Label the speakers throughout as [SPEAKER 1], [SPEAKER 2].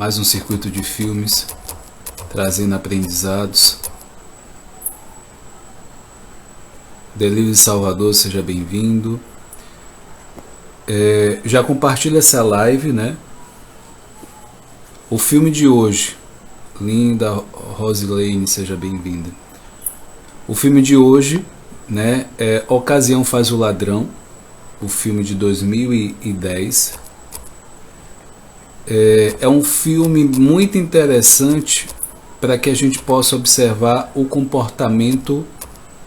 [SPEAKER 1] mais um circuito de filmes, trazendo aprendizados. Delírio de Salvador, seja bem-vindo. Já compartilha essa live, né? O filme de hoje, linda Rosilene, seja bem-vinda. O filme de hoje, né, é Ocasião Faz o Ladrão, o filme de 2010. É um filme muito interessante para que a gente possa observar o comportamento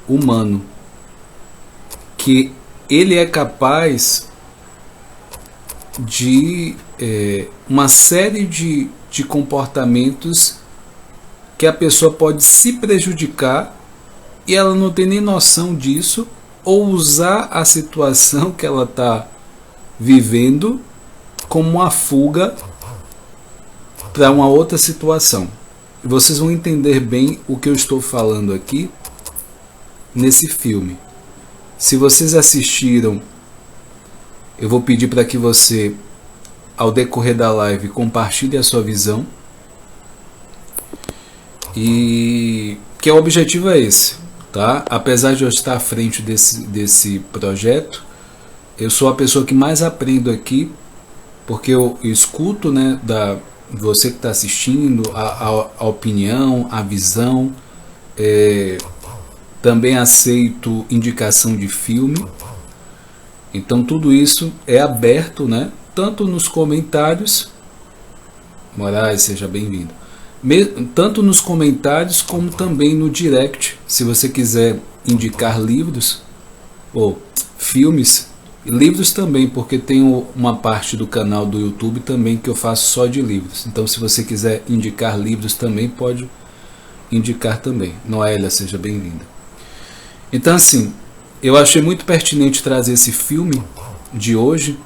[SPEAKER 1] humano, que ele é capaz de uma série de comportamentos que a pessoa pode se prejudicar e ela não tem nem noção disso, ou usar a situação que ela está vivendo como uma fuga para uma outra situação. Vocês vão entender bem o que eu estou falando aqui nesse filme. Se vocês assistiram, eu vou pedir para que você, ao decorrer da live, compartilhe a sua visão. E que o objetivo é esse, tá? Apesar de eu estar à frente desse projeto, eu sou a pessoa que mais aprendo aqui, porque eu escuto, né, você que está assistindo, a opinião, a visão. Também aceito indicação de filme. Então tudo isso é aberto, né? Tanto nos comentários, Moraes, seja bem-vindo. Tanto nos comentários como também no direct. Se você quiser indicar livros ou filmes, livros também, porque tem uma parte do canal do YouTube também que eu faço só de livros. Então se você quiser indicar livros também, pode indicar também. Noélia, seja bem-vinda. Então assim, eu achei muito pertinente trazer esse filme de hoje.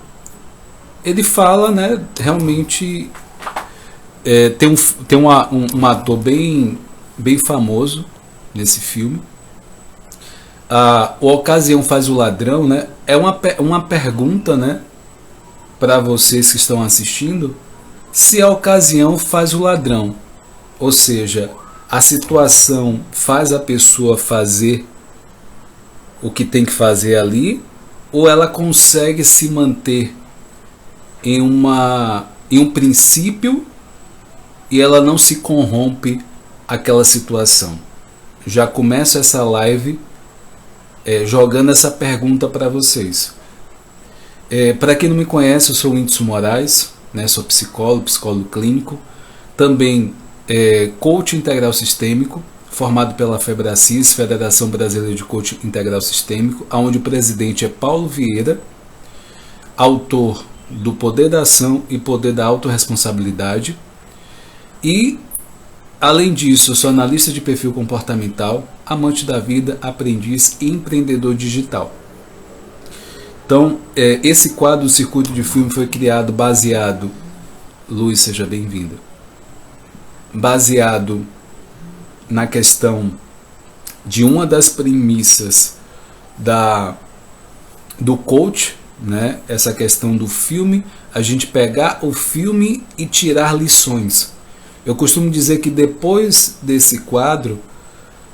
[SPEAKER 1] Ele fala, né, realmente tem um ator bem famoso nesse filme. A Ocasião Faz o Ladrão, né, é uma pergunta, né, para vocês que estão assistindo, se a ocasião faz o ladrão, ou seja, a situação faz a pessoa fazer o que tem que fazer ali, ou ela consegue se manter em um princípio e ela não se corrompe aquela situação. Já começo essa live jogando essa pergunta para vocês. Para quem não me conhece, eu sou o Whindersson Moraes, né, sou psicólogo clínico, também coach integral sistêmico, formado pela FEBRACIS, Federação Brasileira de Coaching Integral Sistêmico, onde o presidente é Paulo Vieira, autor do Poder da Ação e Poder da Autorresponsabilidade. E, além disso, eu sou analista de perfil comportamental, amante da vida, aprendiz e empreendedor digital. Então, esse quadro, o Circuito de Filme, foi criado baseado, Luiz, seja bem-vindo, baseado na questão de uma das premissas do coach, né? Essa questão do filme, a gente pegar o filme e tirar lições. Eu costumo dizer que depois desse quadro,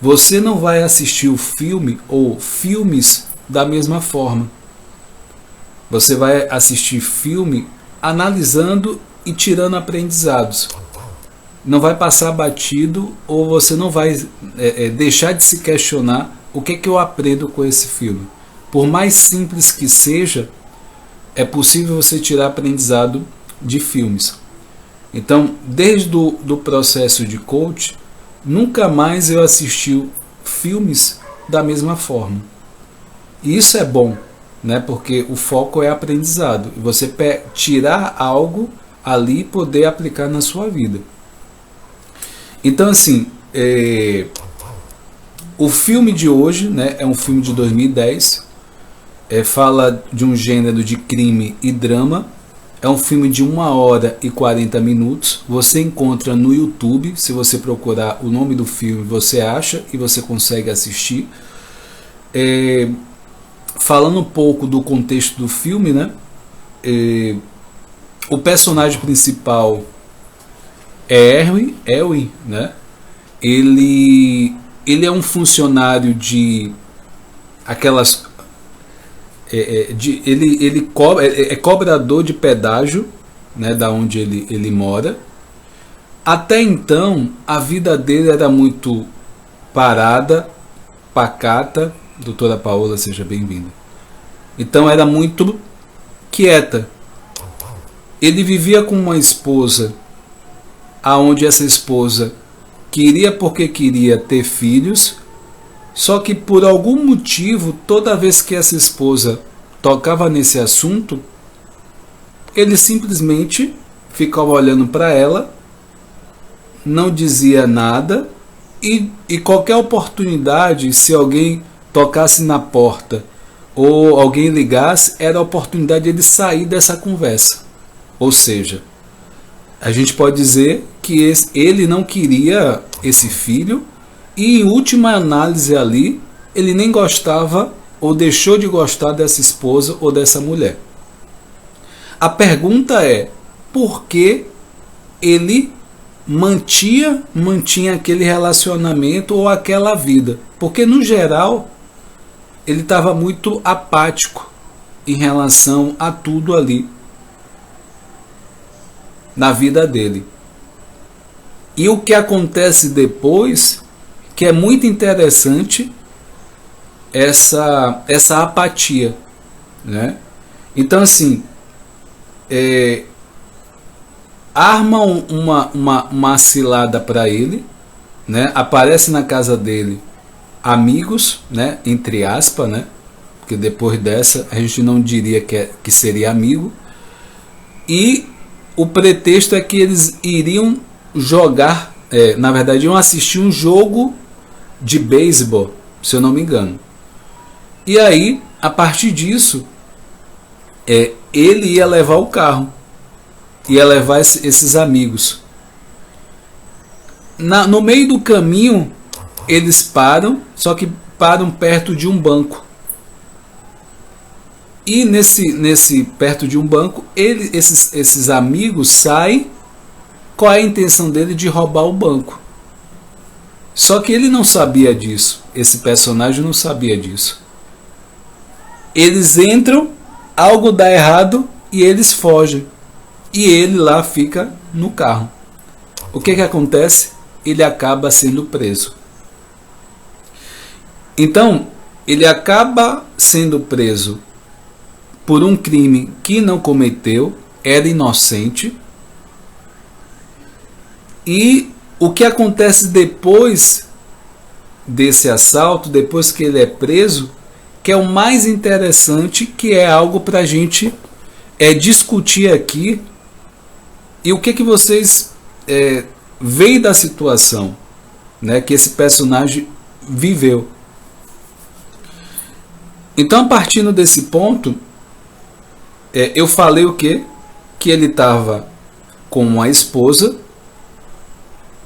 [SPEAKER 1] você não vai assistir o filme ou filmes da mesma forma. Você vai assistir filme analisando e tirando aprendizados. Não vai passar batido, ou você não vai deixar de se questionar o que eu aprendo com esse filme. Por mais simples que seja, é possível você tirar aprendizado de filmes. Então, desde do processo de coach, nunca mais eu assisti filmes da mesma forma. E isso é bom, né? Porque o foco é aprendizado. Você tirar algo ali e poder aplicar na sua vida. Então assim, o filme de hoje, né, é um filme de 2010, fala de um gênero de crime e drama, é um filme de 1 hora e 40 minutos, você encontra no YouTube, se você procurar o nome do filme você acha e você consegue assistir. Falando um pouco do contexto do filme, né, o personagem principal Elwin, né? Ele é um funcionário de aquelas ele é cobrador de pedágio, né, da onde ele mora. Até então a vida dele era muito parada, pacata. Doutora Paola, seja bem-vinda. Então era muito quieta. Ele vivia com uma esposa, aonde essa esposa queria porque queria ter filhos, só que por algum motivo, toda vez que essa esposa tocava nesse assunto, ele simplesmente ficava olhando para ela, não dizia nada, e qualquer oportunidade, se alguém tocasse na porta ou alguém ligasse, era a oportunidade de ele sair dessa conversa. Ou seja, a gente pode dizer que ele não queria esse filho, e em última análise ali, ele nem gostava ou deixou de gostar dessa esposa ou dessa mulher. A pergunta é, por que ele mantinha aquele relacionamento ou aquela vida? Porque no geral ele estava muito apático em relação a tudo ali na vida dele. E o que acontece depois, que é muito interessante, essa apatia, né? Então assim, armam uma cilada para ele, né? Aparece na casa dele amigos, né? Entre aspas, né? Porque depois dessa a gente não diria que seria amigo. E o pretexto é que eles iriam jogar, na verdade iam assistir um jogo de beisebol, se eu não me engano. E aí, a partir disso, ele ia levar o carro, ia levar esses amigos. No meio do caminho, eles param, só que param perto de um banco. E nesse perto de um banco, esses amigos saem. Qual é a intenção dele? De roubar o banco. Só que ele não sabia disso. Esse personagem não sabia disso. Eles entram, algo dá errado e eles fogem. E ele lá fica no carro. O que acontece? Ele acaba sendo preso. Então, ele acaba sendo preso por um crime que não cometeu, era inocente. E o que acontece depois desse assalto, depois que ele é preso, que é o mais interessante, que é algo para a gente discutir aqui. E o que vocês veem da situação, né, que esse personagem viveu. Então, partindo desse ponto, eu falei o quê? Que ele estava com uma esposa.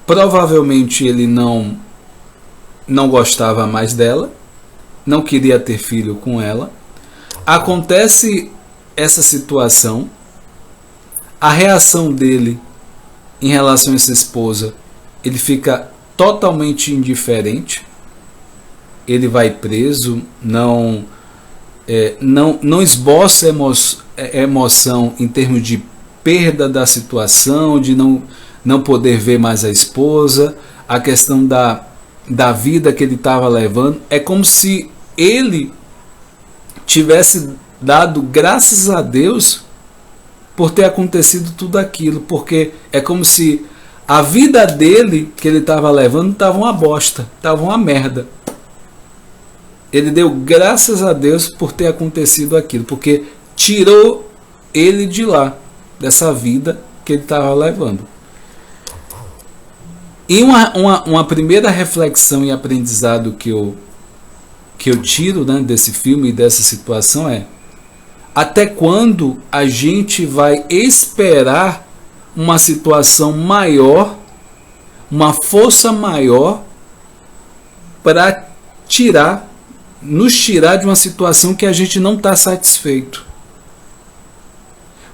[SPEAKER 1] Provavelmente ele não gostava mais dela, não queria ter filho com ela. Acontece essa situação, a reação dele em relação a essa esposa, ele fica totalmente indiferente, ele vai preso, não esboça emoção em termos de perda da situação, de não poder ver mais a esposa, a questão da vida que ele estava levando. É como se ele tivesse dado graças a Deus por ter acontecido tudo aquilo, porque é como se a vida dele que ele estava levando estava uma bosta, estava uma merda. Ele deu graças a Deus por ter acontecido aquilo, porque tirou ele de lá, dessa vida que ele estava levando. E uma primeira reflexão e aprendizado que eu tiro, né, desse filme e dessa situação é: até quando a gente vai esperar uma situação maior, uma força maior, para nos tirar de uma situação que a gente não está satisfeito?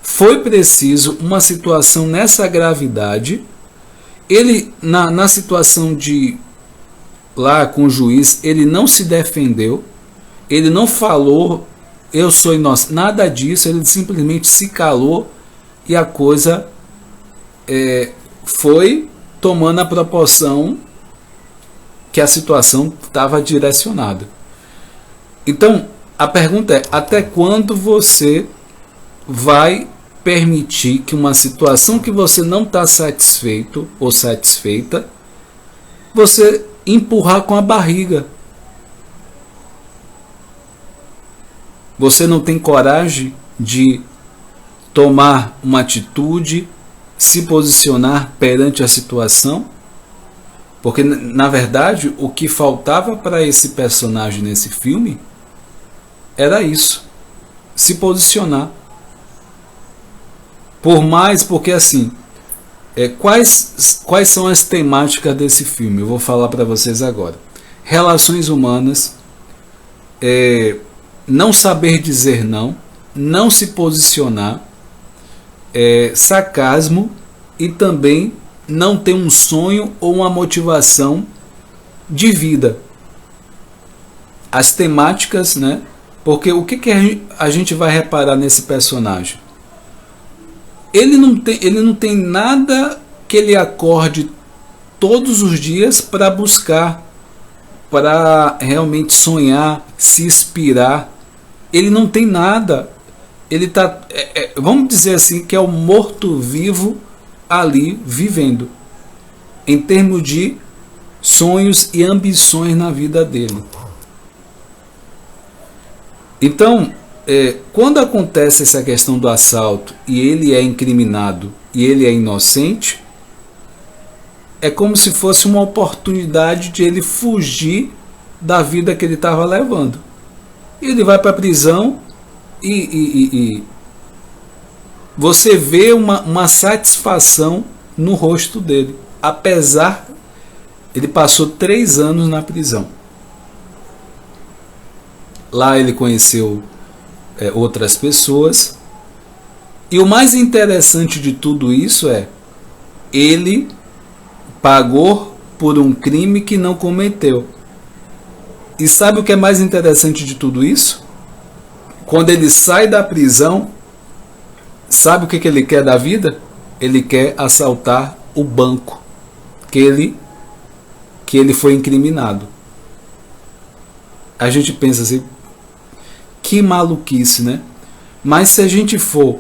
[SPEAKER 1] Foi preciso uma situação nessa gravidade Ele, na situação de lá com o juiz, ele não se defendeu, ele não falou, eu sou inocente, nada disso, ele simplesmente se calou e a coisa foi tomando a proporção que a situação estava direcionada. Então, a pergunta é, até quando você vai permitir que uma situação que você não está satisfeito ou satisfeita, você empurrar com a barriga? Você não tem coragem de tomar uma atitude, se posicionar perante a situação? Porque, na verdade, o que faltava para esse personagem nesse filme era isso, se posicionar. Porque assim, quais são as temáticas desse filme? Eu vou falar para vocês agora. Relações humanas, não saber dizer não, não se posicionar, sarcasmo e também não ter um sonho ou uma motivação de vida. As temáticas, né? Porque o que a gente vai reparar nesse personagem? Ele não tem nada que ele acorde todos os dias para buscar, para realmente sonhar, se inspirar. Ele não tem nada. Ele tá, vamos dizer assim, que é o morto-vivo ali vivendo, em termos de sonhos e ambições na vida dele. Então, quando acontece essa questão do assalto e ele é incriminado e ele é inocente, é como se fosse uma oportunidade de ele fugir da vida que ele estava levando. Ele vai para a prisão e você vê uma satisfação no rosto dele, apesar ele passou 3 anos na prisão. Lá ele conheceu outras pessoas, e o mais interessante de tudo isso ele pagou por um crime que não cometeu. E sabe o que é mais interessante de tudo isso? Quando ele sai da prisão, sabe o que ele quer da vida? Ele quer assaltar o banco que ele foi incriminado. A gente pensa assim, que maluquice, né? Mas se a gente for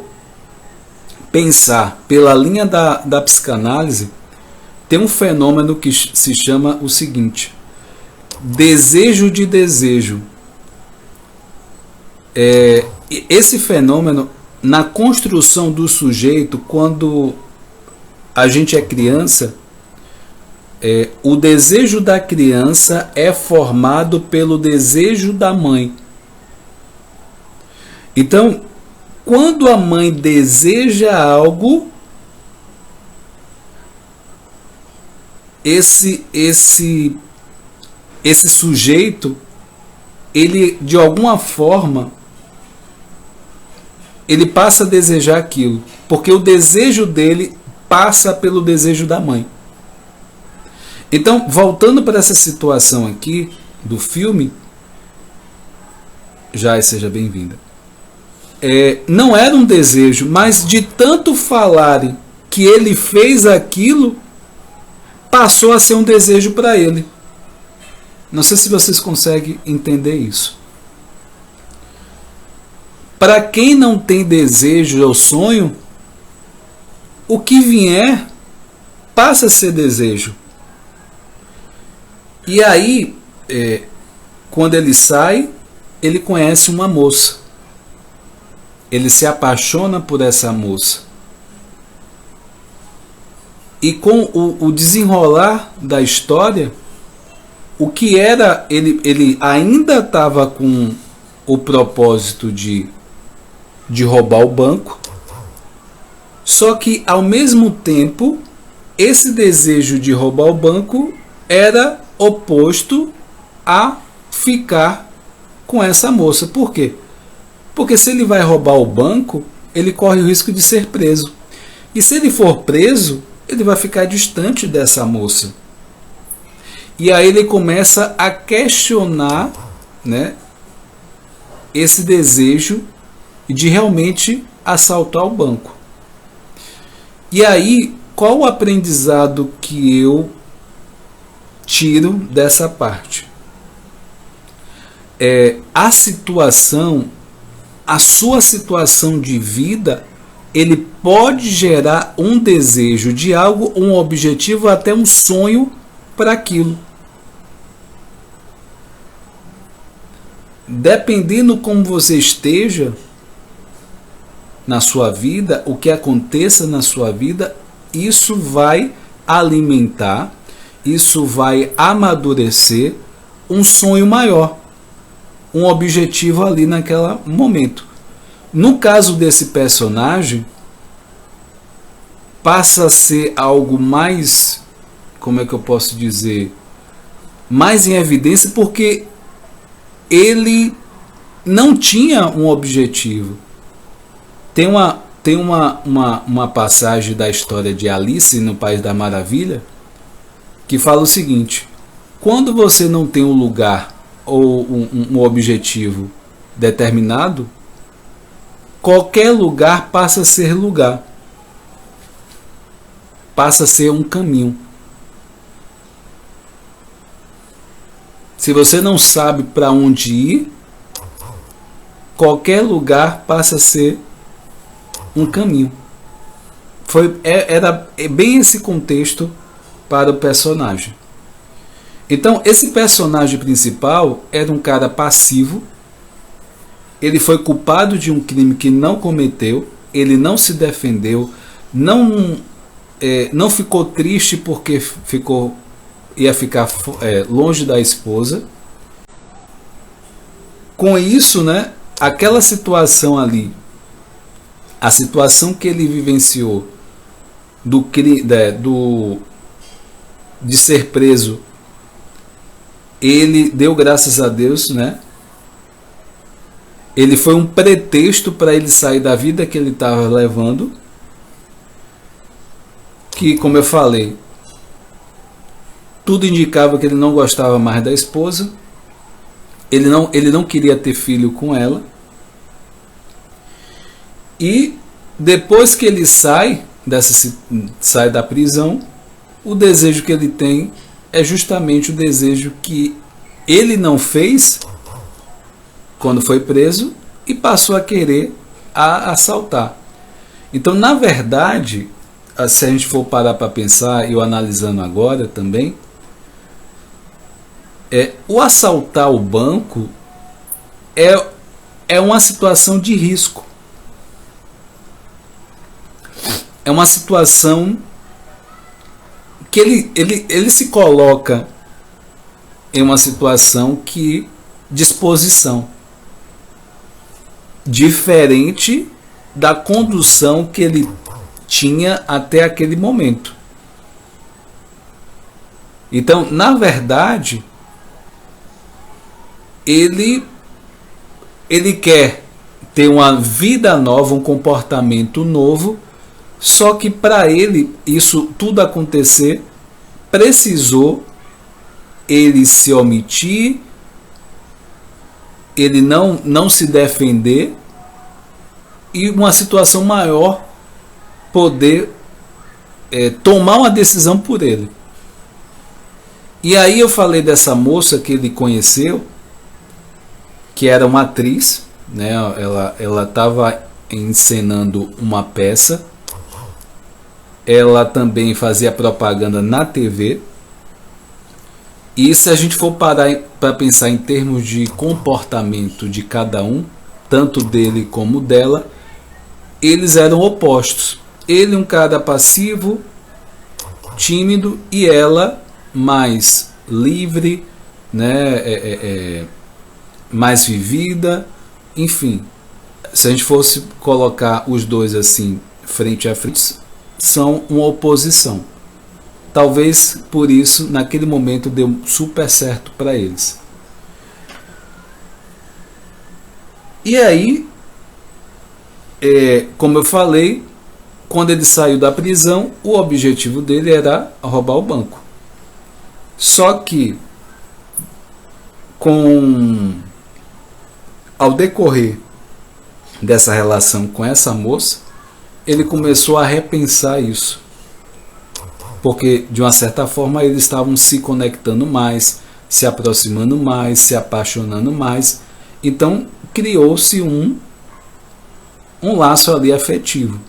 [SPEAKER 1] pensar pela linha da psicanálise, tem um fenômeno que se chama o seguinte: desejo de desejo. Esse fenômeno, na construção do sujeito, quando a gente é criança, o desejo da criança é formado pelo desejo da mãe. Então, quando a mãe deseja algo, esse sujeito, ele de alguma forma, ele passa a desejar aquilo, porque o desejo dele passa pelo desejo da mãe. Então, voltando para essa situação aqui do filme, Jai, seja bem-vinda. Não era um desejo, mas de tanto falarem que ele fez aquilo, passou a ser um desejo para ele. Não sei se vocês conseguem entender isso. Para quem não tem desejo ou sonho, o que vier passa a ser desejo. E aí, quando ele sai, ele conhece uma moça. Ele se apaixona por essa moça. E com o desenrolar da história, o que era, ele ainda estava com o propósito de roubar o banco, só que ao mesmo tempo, esse desejo de roubar o banco era oposto a ficar com essa moça. Por quê? Porque se ele vai roubar o banco, ele corre o risco de ser preso. E se ele for preso, ele vai ficar distante dessa moça. E aí ele começa a questionar, né, esse desejo de realmente assaltar o banco. E aí, qual o aprendizado que eu tiro dessa parte? A situação, a sua situação de vida, ele pode gerar um desejo de algo, um objetivo, até um sonho para aquilo. Dependendo como você esteja na sua vida, o que aconteça na sua vida, isso vai alimentar, isso vai amadurecer um sonho maior, um objetivo ali naquele momento. No caso desse personagem, passa a ser algo mais, como é que eu posso dizer, mais em evidência, porque ele não tinha um objetivo. Tem uma passagem da história de Alice no País da Maravilha que fala o seguinte: quando você não tem um lugar ou um objetivo determinado, qualquer lugar passa a ser lugar, passa a ser um caminho. Se você não sabe para onde ir, qualquer lugar passa a ser um caminho. Era bem esse contexto para o personagem. Então, esse personagem principal era um cara passivo. Ele foi culpado de um crime que não cometeu. Ele não se defendeu. Não ficou triste porque ia ficar longe da esposa. Com isso, né, aquela situação ali, a situação que ele vivenciou de ser preso, ele deu graças a Deus, né? Ele foi um pretexto para ele sair da vida que ele estava levando, que, como eu falei, tudo indicava que ele não gostava mais da esposa, ele não queria ter filho com ela. E depois que ele sai da prisão, o desejo que ele tem é justamente o desejo que ele não fez quando foi preso e passou a querer assaltar. Então, na verdade, se a gente for parar para pensar, e eu analisando agora também, o assaltar o banco é uma situação de risco. É uma situação que ele se coloca em uma situação de exposição, diferente da condução que ele tinha até aquele momento. Então, na verdade, ele quer ter uma vida nova, um comportamento novo. Só que para ele isso tudo acontecer, precisou ele se omitir, ele não se defender e uma situação maior poder tomar uma decisão por ele. E aí eu falei dessa moça que ele conheceu, que era uma atriz, né? Ela estava encenando uma peça. Ela também fazia propaganda na TV. E se a gente for parar para pensar em termos de comportamento de cada um, tanto dele como dela, eles eram opostos. Ele um cara passivo, tímido, e ela mais livre, né, mais vivida, enfim. Se a gente fosse colocar os dois assim frente a frente, são uma oposição. Talvez por isso, naquele momento, deu super certo para eles. E aí, como eu falei, quando ele saiu da prisão, o objetivo dele era roubar o banco. Só que, ao decorrer dessa relação com essa moça, ele começou a repensar isso. Porque, de uma certa forma, eles estavam se conectando mais, se aproximando mais, se apaixonando mais. Então, criou-se um laço ali afetivo.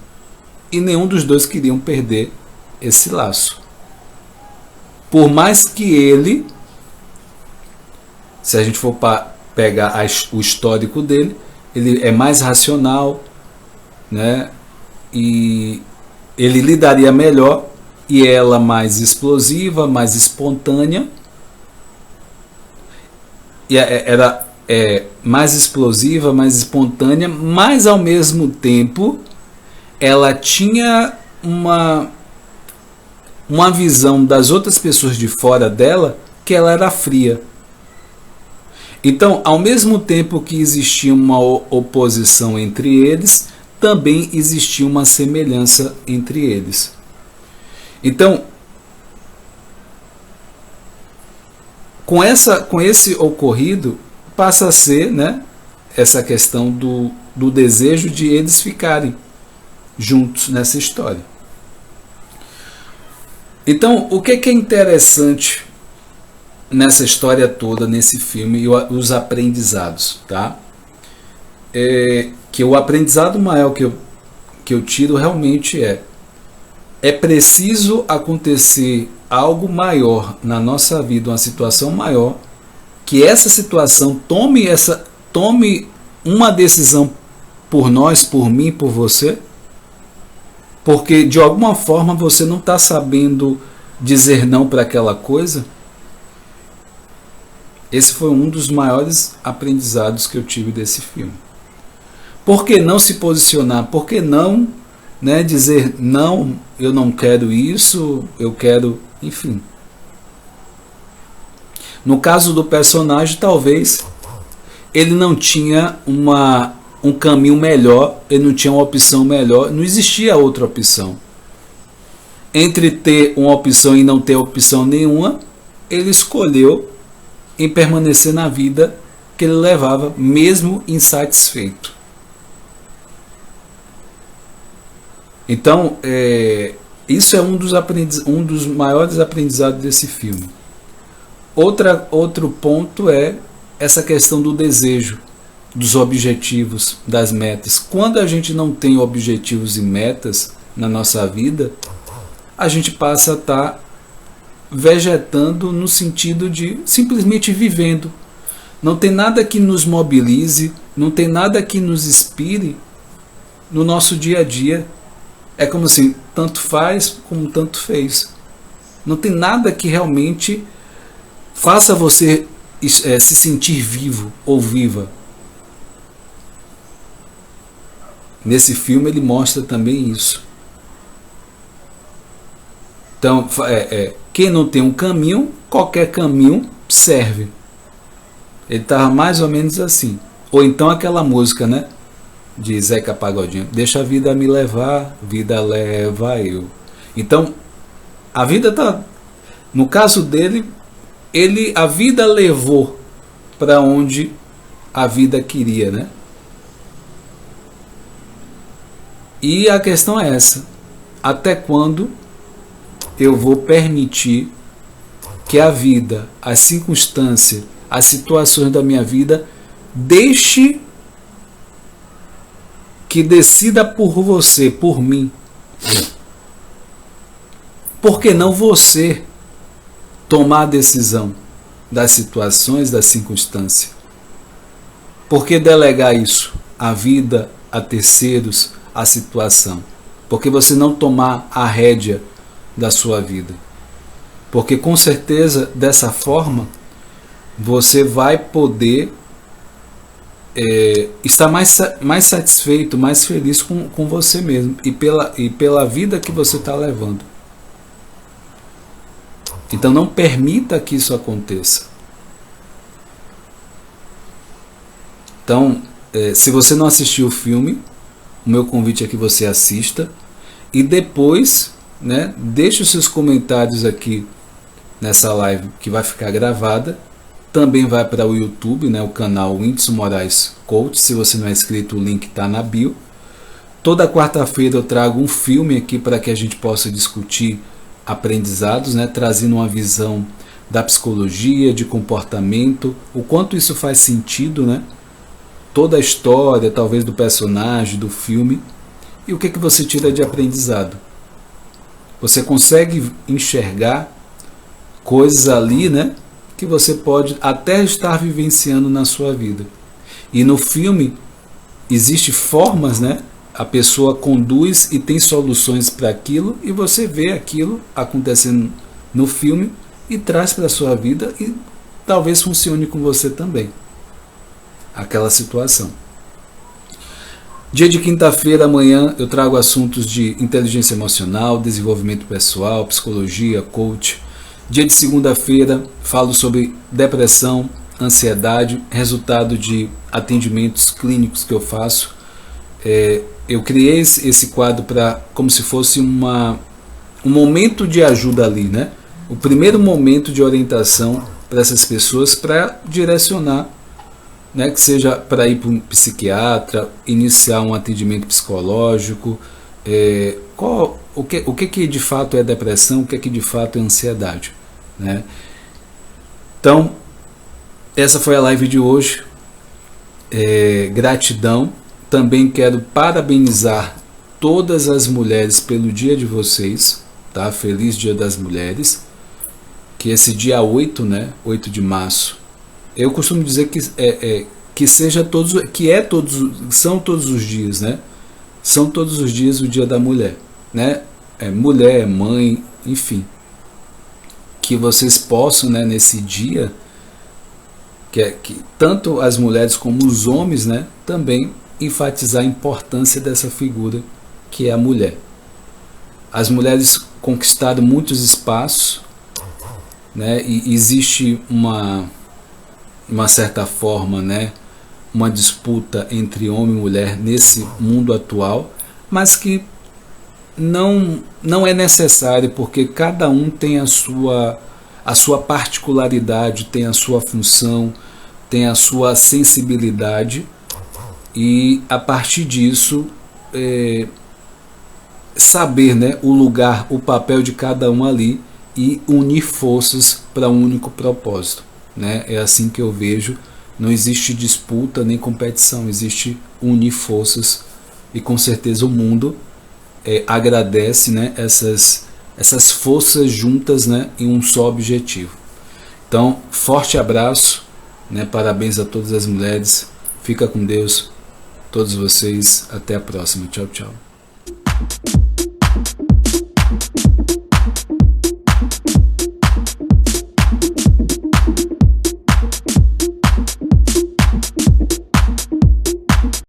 [SPEAKER 1] E nenhum dos dois queriam perder esse laço. Por mais que ele, se a gente for pegar o histórico dele, ele é mais racional, né? E ele lidaria melhor, e ela mais explosiva, mais espontânea. E era mais explosiva, mais espontânea, mas ao mesmo tempo ela tinha uma visão das outras pessoas de fora dela, que ela era fria. Então, ao mesmo tempo que existia uma oposição entre eles, também existia uma semelhança entre eles. Então, com esse ocorrido, passa a ser, né, essa questão do desejo de eles ficarem juntos nessa história. Então, o que é interessante nessa história toda, nesse filme, e os aprendizados, tá? Que o aprendizado maior que eu tiro realmente é preciso acontecer algo maior na nossa vida, uma situação maior, que essa situação tome uma decisão por nós, por mim, por você, porque de alguma forma você não está sabendo dizer não para aquela coisa. Esse foi um dos maiores aprendizados que eu tive desse filme. Por que não se posicionar? Por que não, né, dizer não, eu não quero isso, eu quero, enfim. No caso do personagem, talvez ele não tinha um caminho melhor, ele não tinha uma opção melhor, não existia outra opção. Entre ter uma opção e não ter opção nenhuma, ele escolheu em permanecer na vida que ele levava, mesmo insatisfeito. Então, isso é um dos maiores aprendizados desse filme. Outro ponto é essa questão do desejo, dos objetivos, das metas. Quando a gente não tem objetivos e metas na nossa vida, a gente passa a estar vegetando no sentido de simplesmente vivendo. Não tem nada que nos mobilize, não tem nada que nos inspire no nosso dia a dia. É como assim, tanto faz como tanto fez. Não tem nada que realmente faça você se sentir vivo ou viva. Nesse filme ele mostra também isso. Então, quem não tem um caminho, qualquer caminho serve. Ele estava mais ou menos assim. Ou então aquela música, né, de Zeca Pagodinho: deixa a vida me levar, vida leva eu. Então, a vida está... No caso dele, a vida levou para onde a vida queria, né? E a questão é essa: até quando eu vou permitir que a vida, as circunstâncias, as situações da minha vida deixe que decida por você, por mim? Por que não você tomar a decisão das situações, das circunstâncias? Por que delegar isso à vida, a terceiros, à situação? Por que você não tomar a rédea da sua vida? Porque com certeza dessa forma você vai poder estar mais satisfeito, mais feliz com você mesmo e pela vida que você está levando. Então não permita que isso aconteça. Então, se você não assistiu o filme, o meu convite é que você assista. E depois, né, deixe os seus comentários aqui nessa live que vai ficar gravada. Também vai para o YouTube, né, o canal Whindeson Moraes Coach. Se você não é inscrito, o link está na bio. Toda quarta-feira eu trago um filme aqui para que a gente possa discutir aprendizados, né, trazendo uma visão da psicologia, de comportamento, o quanto isso faz sentido, né? Toda a história, talvez do personagem, do filme, e o que você tira de aprendizado. Você consegue enxergar coisas ali, né, que você pode até estar vivenciando na sua vida. E no filme existe formas, né? A pessoa conduz e tem soluções para aquilo, e você vê aquilo acontecendo no filme e traz para a sua vida e talvez funcione com você também aquela situação. Dia de quinta-feira, amanhã, eu trago assuntos de inteligência emocional, desenvolvimento pessoal, psicologia, coach. Dia de segunda-feira, falo sobre depressão, ansiedade, resultado de atendimentos clínicos que eu faço. Eu criei esse quadro para como se fosse um momento de ajuda ali, né? O primeiro momento de orientação para essas pessoas, para direcionar, né, que seja para ir para um psiquiatra, iniciar um atendimento psicológico, o que de fato é depressão, o que de fato é ansiedade, né? Então, essa foi a live de hoje. Gratidão. Também quero parabenizar todas as mulheres pelo dia de vocês, tá? Feliz Dia das Mulheres. Que esse dia 8, né, 8 de março, eu costumo dizer que seja todos, são todos os dias, né? São todos os dias o Dia da Mulher, né? Mulher, mãe, enfim. Que vocês possam, né, nesse dia, que tanto as mulheres como os homens, né, também enfatizar a importância dessa figura que é a mulher. As mulheres conquistaram muitos espaços, né, e existe uma certa forma, né, uma disputa entre homem e mulher nesse mundo atual, mas que não é necessário, porque cada um tem a sua particularidade, tem a sua função, tem a sua sensibilidade, e a partir disso saber, né, o lugar, o papel de cada um ali e unir forças para um único propósito, né? É assim que eu vejo. Não existe disputa nem competição, existe unir forças, e com certeza o mundo agradece, né, essas forças juntas, né, em um só objetivo. Então, forte abraço, né, parabéns a todas as mulheres, fica com Deus, todos vocês, até a próxima, tchau, tchau.